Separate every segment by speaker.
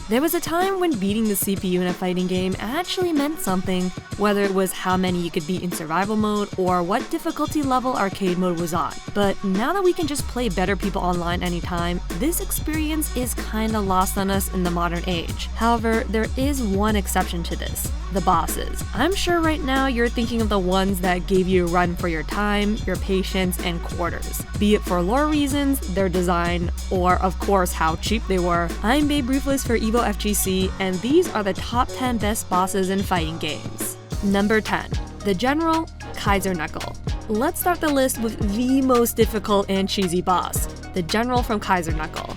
Speaker 1: There was a time when beating the CPU in a fighting game actually meant something, whether it was how many you could beat in survival mode or what difficulty level arcade mode was on. But now that we can just play better people online anytime, this experience is kinda lost on us in the modern age. However, there is one exception to this: the bosses. I'm sure right now you're thinking of the ones that gave you a run for your time, your patience, and quarters. Be it for lore reasons, their design, or of course how cheap they were. I'm Babe Ruthless for EvoFGC, and these are the top 10 best bosses in fighting games. Number 10. The General, Kaiser Knuckle. Let's start the list with the most difficult and cheesy boss, the General from Kaiser Knuckle.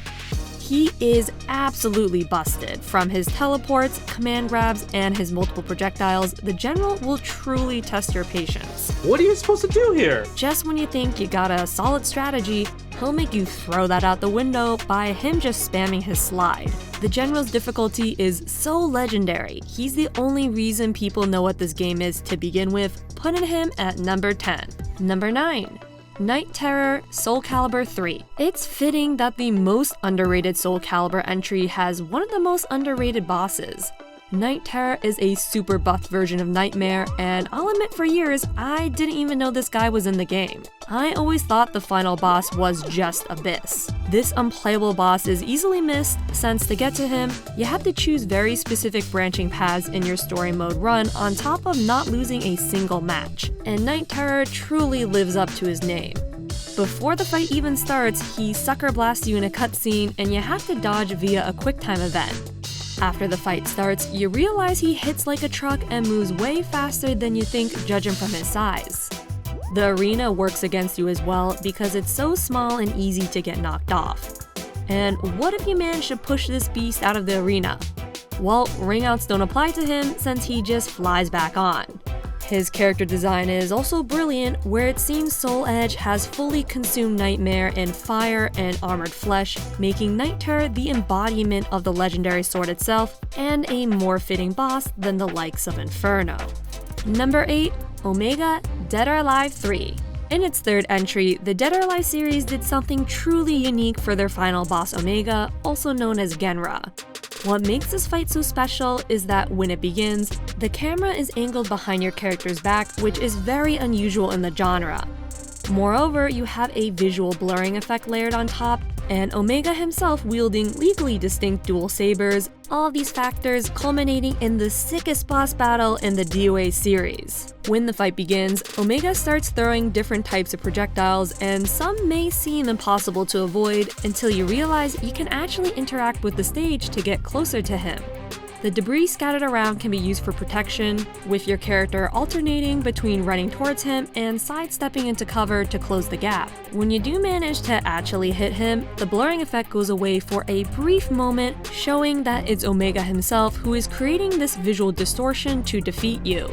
Speaker 1: He is absolutely busted. From his teleports, command grabs, and his multiple projectiles, the General will truly test your patience.
Speaker 2: What are you supposed to do here?
Speaker 1: Just when you think you got a solid strategy, he'll make you throw that out the window by him just spamming his slide. The General's difficulty is so legendary, he's the only reason people know what this game is to begin with, putting him at number 10. Number 9. Night Terror Soul Calibur 3. It's fitting that the most underrated Soul Calibur entry has one of the most underrated bosses. Night Terror is a super buffed version of Nightmare, and I'll admit for years, I didn't even know this guy was in the game. I always thought the final boss was just Abyss. This unplayable boss is easily missed, since to get to him, you have to choose very specific branching paths in your story mode run on top of not losing a single match, and Night Terror truly lives up to his name. Before the fight even starts, he sucker blasts you in a cutscene and you have to dodge via a QuickTime event. After the fight starts, you realize he hits like a truck and moves way faster than you think, judging from his size. The arena works against you as well because it's so small and easy to get knocked off. And what if you manage to push this beast out of the arena? Well, ringouts don't apply to him since he just flies back on. His character design is also brilliant, where it seems Soul Edge has fully consumed Nightmare in fire and armored flesh, making Night Terror the embodiment of the legendary sword itself, and a more fitting boss than the likes of Inferno. Number 8. Omega Dead or Alive 3. In its third entry, the Dead or Alive series did something truly unique for their final boss Omega, also known as Genra. What makes this fight so special is that when it begins, the camera is angled behind your character's back, which is very unusual in the genre. Moreover, you have a visual blurring effect layered on top, and Omega himself wielding legally distinct dual sabers, all of these factors culminating in the sickest boss battle in the DOA series. When the fight begins, Omega starts throwing different types of projectiles, and some may seem impossible to avoid until you realize you can actually interact with the stage to get closer to him. The debris scattered around can be used for protection, with your character alternating between running towards him and sidestepping into cover to close the gap. When you do manage to actually hit him, the blurring effect goes away for a brief moment, showing that it's Omega himself who is creating this visual distortion to defeat you.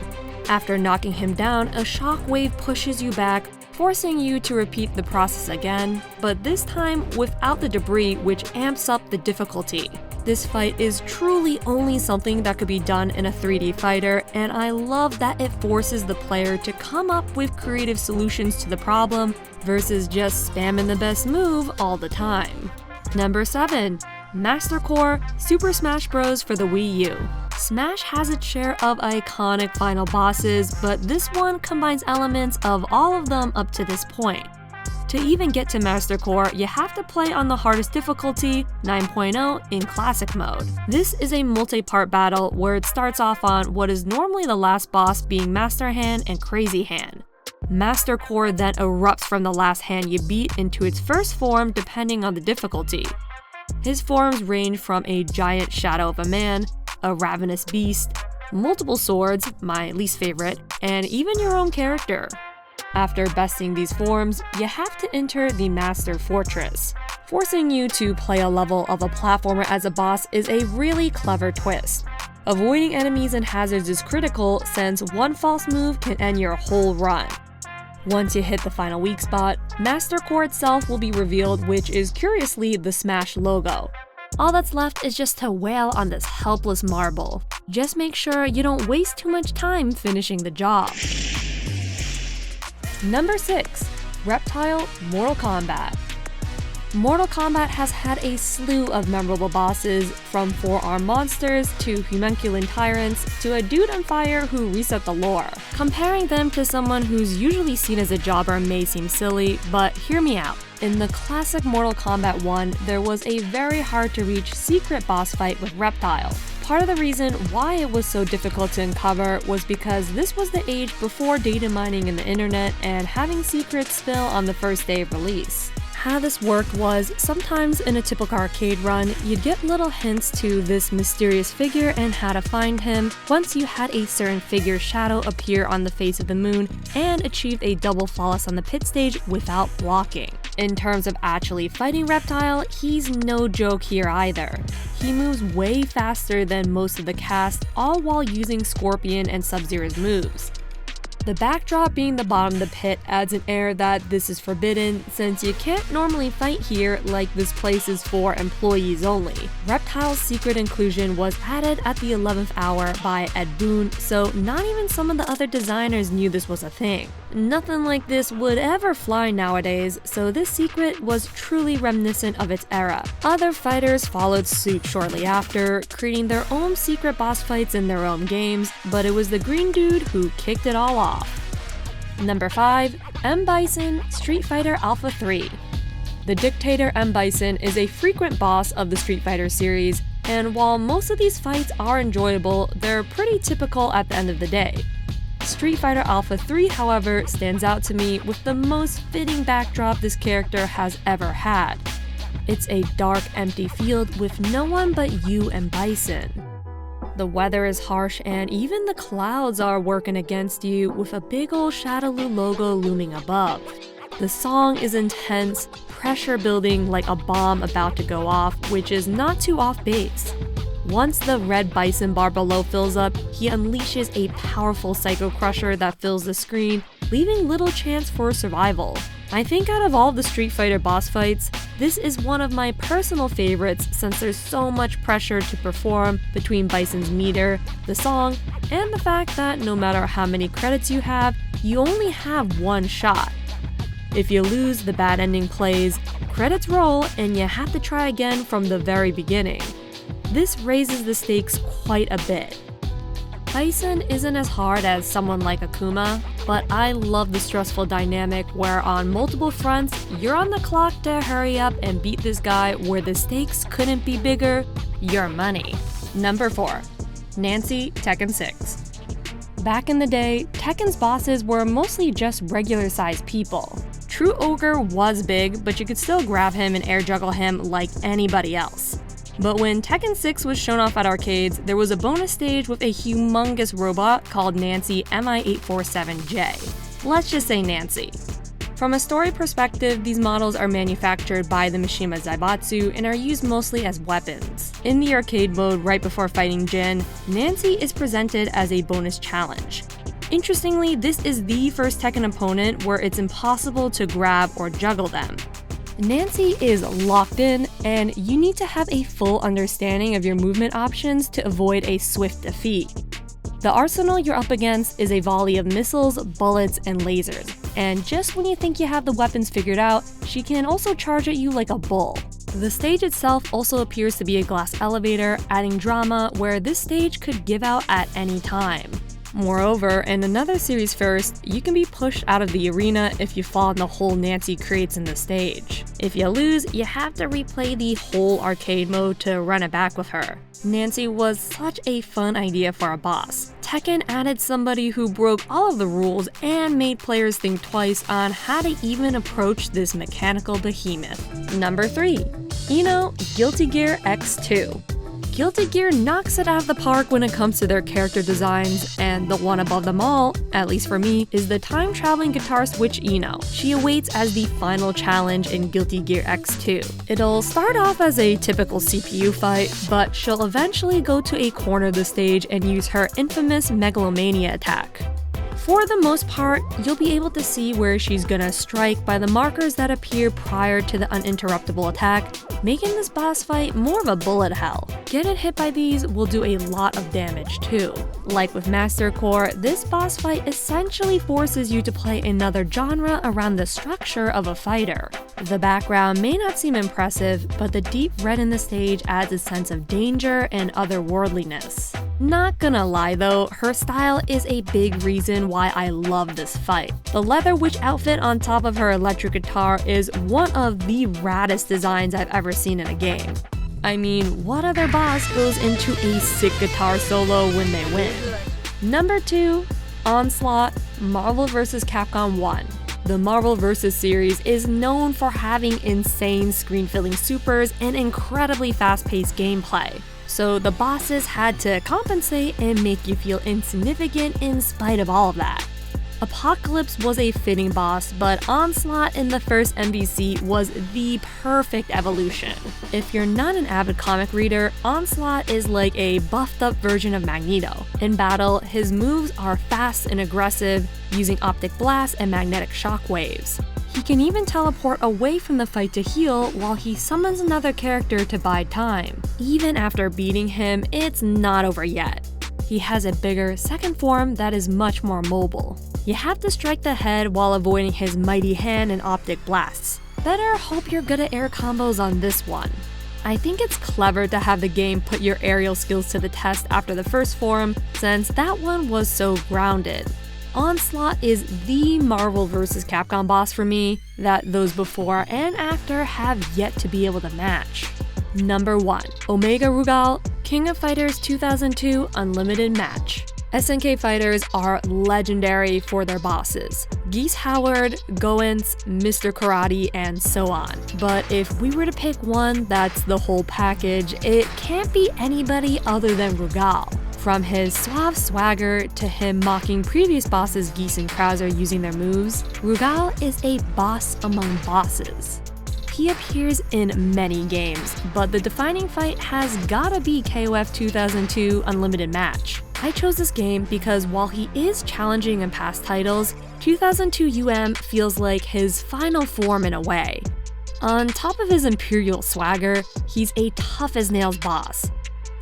Speaker 1: After knocking him down, a shockwave pushes you back, forcing you to repeat the process again, but this time without the debris, which amps up the difficulty. This fight is truly only something that could be done in a 3D fighter, and I love that it forces the player to come up with creative solutions to the problem versus just spamming the best move all the time. Number 7. Master Core Super Smash Bros. For the Wii U. Smash has its share of iconic final bosses, but this one combines elements of all of them up to this point. To even get to Master Core, you have to play on the hardest difficulty, 9.0, in Classic mode. This is a multi-part battle where it starts off on what is normally the last boss being Master Hand and Crazy Hand. Master Core then erupts from the last hand you beat into its first form depending on the difficulty. His forms range from a giant shadow of a man, a ravenous beast, multiple swords, my least favorite, and even your own character. After besting these forms, you have to enter the Master Fortress. Forcing you to play a level of a platformer as a boss is a really clever twist. Avoiding enemies and hazards is critical since one false move can end your whole run. Once you hit the final weak spot, Master Core itself will be revealed, which is curiously the Smash logo. All that's left is just to wail on this helpless marble. Just make sure you don't waste too much time finishing the job. Number 6. Reptile Mortal Kombat. Mortal Kombat has had a slew of memorable bosses, from four-armed monsters to homunculin tyrants to a dude on fire who reset the lore. Comparing them to someone who's usually seen as a jobber may seem silly, but hear me out. In the classic Mortal Kombat 1, there was a very hard-to-reach secret boss fight with Reptile. Part of the reason why it was so difficult to uncover was because this was the age before data mining and the internet and having secrets spill on the first day of release. How this worked was, sometimes in a typical arcade run, you'd get little hints to this mysterious figure and how to find him once you had a certain figure's shadow appear on the face of the moon and achieved a double flawless on the pit stage without blocking. In terms of actually fighting Reptile, he's no joke here either. He moves way faster than most of the cast, all while using Scorpion and Sub-Zero's moves. The backdrop being the bottom of the pit adds an air that this is forbidden, since you can't normally fight here like this place is for employees only. Reptile's secret inclusion was added at the 11th hour by Ed Boon, so not even some of the other designers knew this was a thing. Nothing like this would ever fly nowadays, so this secret was truly reminiscent of its era. Other fighters followed suit shortly after, creating their own secret boss fights in their own games, but it was the green dude who kicked it all off. Number 5. M. Bison, Street Fighter Alpha 3. The Dictator M. Bison is a frequent boss of the Street Fighter series, and while most of these fights are enjoyable, they're pretty typical at the end of the day. Street Fighter Alpha 3, however, stands out to me with the most fitting backdrop this character has ever had. It's a dark, empty field with no one but you and Bison. The weather is harsh and even the clouds are working against you, with a big ol' Shadaloo logo looming above. The song is intense, pressure building like a bomb about to go off, which is not too off base. Once the red Bison bar below fills up, he unleashes a powerful Psycho Crusher that fills the screen, leaving little chance for survival. I think out of all the Street Fighter boss fights, this is one of my personal favorites since there's so much pressure to perform between Bison's meter, the song, and the fact that no matter how many credits you have, you only have one shot. If you lose, the bad ending plays, credits roll, and you have to try again from the very beginning. This raises the stakes quite a bit. Bison isn't as hard as someone like Akuma, but I love the stressful dynamic where on multiple fronts, you're on the clock to hurry up and beat this guy where the stakes couldn't be bigger, your money. Number 4. Nancy, Tekken 6. Back in the day, Tekken's bosses were mostly just regular-sized people. True Ogre was big, but you could still grab him and air juggle him like anybody else. But when Tekken 6 was shown off at arcades, there was a bonus stage with a humongous robot called Nancy MI847J. Let's just say Nancy. From a story perspective, these models are manufactured by the Mishima Zaibatsu and are used mostly as weapons. In the arcade mode right before fighting Jin, Nancy is presented as a bonus challenge. Interestingly, this is the first Tekken opponent where it's impossible to grab or juggle them. Nancy is locked in, and you need to have a full understanding of your movement options to avoid a swift defeat. The arsenal you're up against is a volley of missiles, bullets, and lasers, and just when you think you have the weapons figured out, she can also charge at you like a bull. The stage itself also appears to be a glass elevator, adding drama where this stage could give out at any time. Moreover, in another series first, you can be pushed out of the arena if you fall in the hole Nancy creates in the stage. If you lose, you have to replay the whole arcade mode to run it back with her. Nancy was such a fun idea for a boss. Tekken added somebody who broke all of the rules and made players think twice on how to even approach this mechanical behemoth. Number 3. Ino, Guilty Gear X2. Guilty Gear knocks it out of the park when it comes to their character designs, and the one above them all, at least for me, is the time-traveling guitarist witch Ino. She awaits as the final challenge in Guilty Gear X2. It'll start off as a typical CPU fight, but she'll eventually go to a corner of the stage and use her infamous Megalomania attack. For the most part, you'll be able to see where she's gonna strike by the markers that appear prior to the uninterruptible attack, making this boss fight more of a bullet hell. Getting hit by these will do a lot of damage too. Like with Master Core, this boss fight essentially forces you to play another genre around the structure of a fighter. The background may not seem impressive, but the deep red in the stage adds a sense of danger and otherworldliness. Not gonna lie though, her style is a big reason why I love this fight. The leather witch outfit on top of her electric guitar is one of the raddest designs I've ever seen in a game. I mean, what other boss goes into a sick guitar solo when they win? Number 2, Onslaught, Marvel vs. Capcom 1. The Marvel vs. series is known for having insane screen-filling supers and incredibly fast-paced gameplay. So the bosses had to compensate and make you feel insignificant in spite of all of that. Apocalypse was a fitting boss, but Onslaught in the first MVC was the perfect evolution. If you're not an avid comic reader, Onslaught is like a buffed up version of Magneto. In battle, his moves are fast and aggressive, using optic blasts and magnetic shockwaves. He can even teleport away from the fight to heal while he summons another character to bide time. Even after beating him, it's not over yet. He has a bigger second form that is much more mobile. You have to strike the head while avoiding his mighty hand and optic blasts. Better hope you're good at air combos on this one. I think it's clever to have the game put your aerial skills to the test after the first form, since that one was so grounded. Onslaught is the Marvel vs. Capcom boss for me that those before and after have yet to be able to match. Number 1. Omega Rugal, King of Fighters 2002 Unlimited Match. SNK fighters are legendary for their bosses. Geese Howard, Goen's, Mr. Karate, and so on. But if we were to pick one that's the whole package, it can't be anybody other than Rugal. From his suave swagger to him mocking previous bosses Geese and Krauser using their moves, Rugal is a boss among bosses. He appears in many games, but the defining fight has gotta be KOF 2002 Unlimited Match. I chose this game because while he is challenging in past titles, 2002 UM feels like his final form in a way. On top of his imperial swagger, he's a tough-as-nails boss.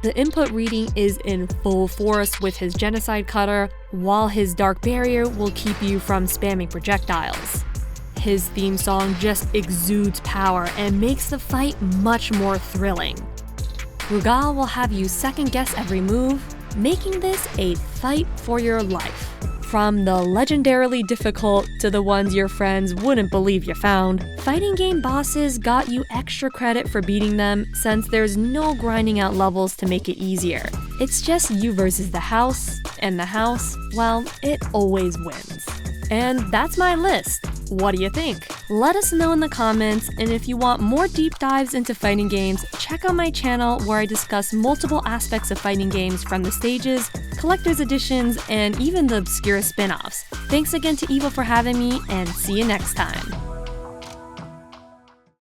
Speaker 1: The input reading is in full force with his genocide cutter, while his dark barrier will keep you from spamming projectiles. His theme song just exudes power and makes the fight much more thrilling. Rugal will have you second-guess every move, making this a fight for your life. From the legendarily difficult to the ones your friends wouldn't believe you found, fighting game bosses got you extra credit for beating them since there's no grinding out levels to make it easier. It's just you versus the house, and the house, well, it always wins. And that's my list. What do you think? Let us know in the comments, and if you want more deep dives into fighting games, check out my channel where I discuss multiple aspects of fighting games from the stages, collector's editions, and even the obscure spin-offs. Thanks again to Evo for having me, and see you next time.